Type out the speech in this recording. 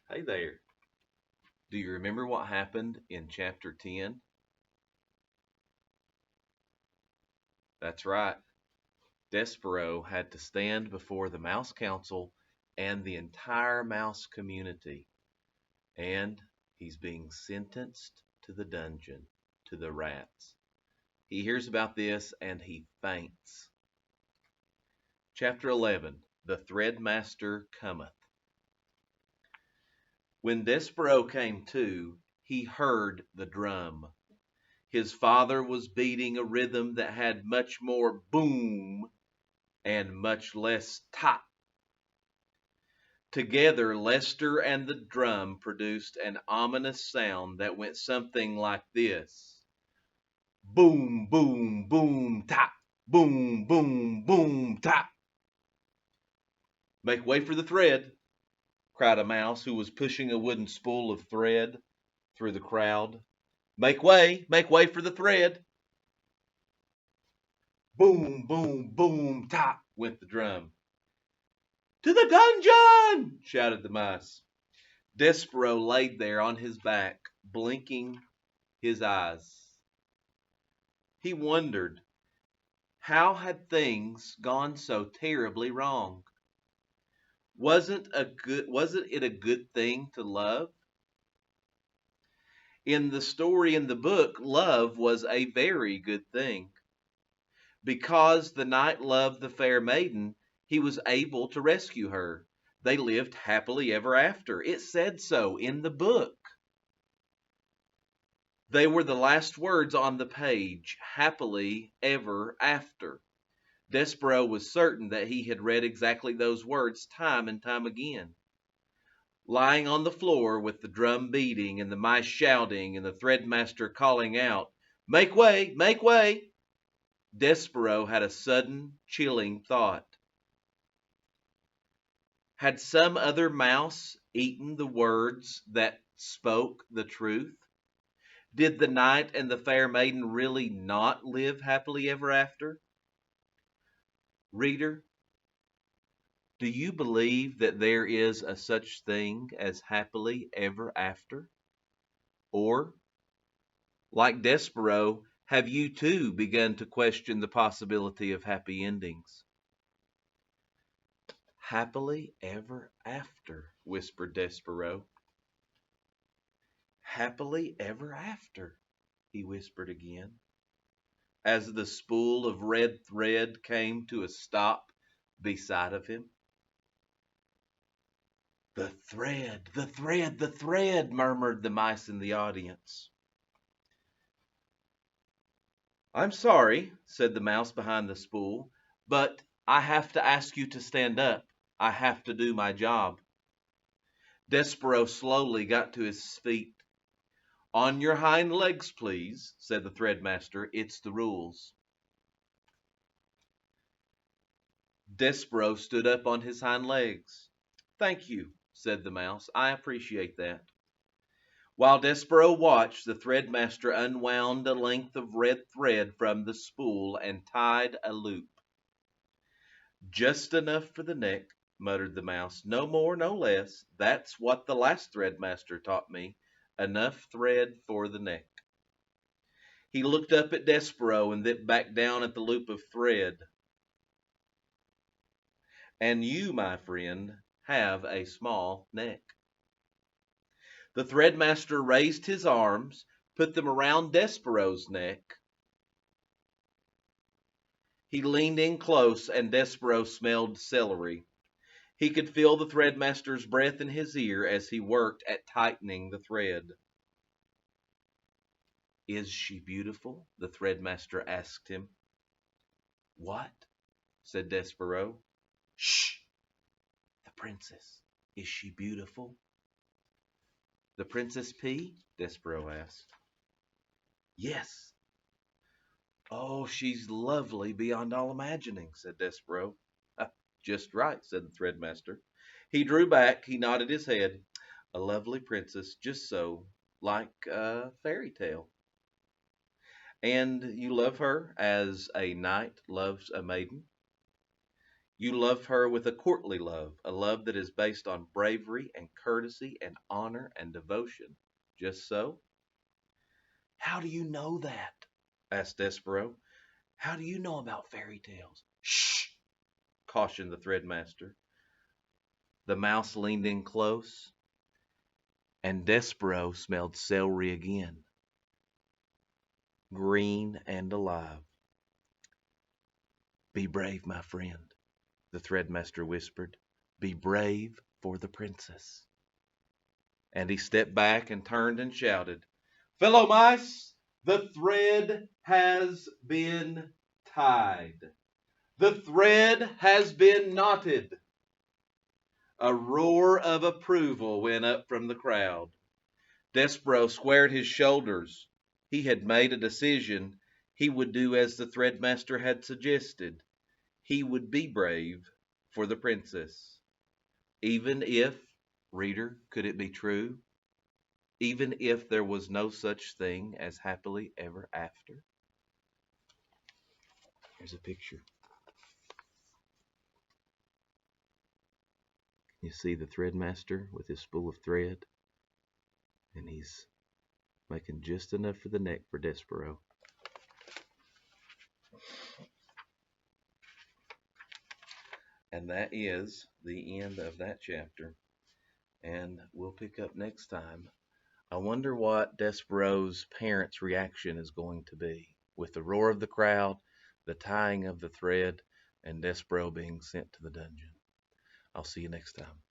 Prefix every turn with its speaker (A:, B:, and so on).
A: Hey there. Do you remember what happened in chapter 10? That's right. Despero had to stand before the Mouse Council and the entire mouse community, and he's being sentenced to the dungeon, to the rats. He hears about this and he faints. Chapter 11. The Threadmaster Cometh. When Despero came to, he heard the drum. His father was beating a rhythm that had much more boom and much less top. Together, Lester and the drum produced an ominous sound that went something like this: boom, boom, boom, top, boom, boom, boom, top. Make way for the thread, cried a mouse who was pushing a wooden spool of thread through the crowd. Make way for the thread. Boom, boom, boom, top went the drum. To the dungeon! Shouted the mice. Despero laid there on his back, blinking his eyes. He wondered, how had things gone so terribly wrong? Wasn't it a good thing to love? In the story in the book, love was a very good thing. Because the knight loved the fair maiden, he was able to rescue her. They lived happily ever after. It said so in the book. They were the last words on the page, happily ever after. Despero was certain that he had read exactly those words time and time again. Lying on the floor with the drum beating and the mice shouting and the threadmaster calling out, make way, Despero had a sudden, chilling thought. Had some other mouse eaten the words that spoke the truth? Did the knight and the fair maiden really not live happily ever after? Reader, do you believe that there is a such thing as happily ever after? Or, like Despero, have you too begun to question the possibility of happy endings? Happily ever after, whispered Despero. Happily ever after, he whispered again, as the spool of red thread came to a stop beside of him. The thread, the thread, the thread, murmured the mice in the audience. I'm sorry, said the mouse behind the spool, but I have to ask you to stand up. I have to do my job. Despero slowly got to his feet. On your hind legs, please, said the threadmaster. It's the rules. Despero stood up on his hind legs. Thank you, said the mouse. I appreciate that. While Despero watched, the threadmaster unwound a length of red thread from the spool and tied a loop. Just enough for the neck, muttered the mouse. No more, no less. That's what the last threadmaster taught me. Enough thread for the neck. He looked up at Despero and then back down at the loop of thread. And you, my friend, have a small neck. The threadmaster raised his arms, put them around Despero's neck. He leaned in close, and Despero smelled celery. He could feel the threadmaster's breath in his ear as he worked at tightening the thread. Is she beautiful? The threadmaster asked him. What? Said Despero. Shh! The princess. Is she beautiful? The Princess P? Despero asked. Yes. Oh, she's lovely beyond all imagining, said Despero. Just right, said the threadmaster. He drew back, he nodded his head. A lovely princess, just so, like a fairy tale. And you love her as a knight loves a maiden? You love her with a courtly love, a love that is based on bravery and courtesy and honor and devotion. Just so? How do you know that? Asked Despero. How do you know about fairy tales? Shh! Cautioned the Threadmaster. The mouse leaned in close, and Despero smelled celery again, green and alive. Be brave, my friend, the Threadmaster whispered. Be brave for the princess. And he stepped back and turned and shouted, Fellow mice, the thread has been tied. The thread has been knotted. A roar of approval went up from the crowd. Despero squared his shoulders. He had made a decision. He would do as the Threadmaster had suggested. He would be brave for the princess. Even if, reader, could it be true? Even if there was no such thing as happily ever after? Here's a picture. You see the Threadmaster with his spool of thread, and he's making just enough for the neck for Despero. And that is the end of that chapter. And we'll pick up next time. I wonder what Despero's parents' reaction is going to be with the roar of the crowd, the tying of the thread, and Despero being sent to the dungeon. I'll see you next time.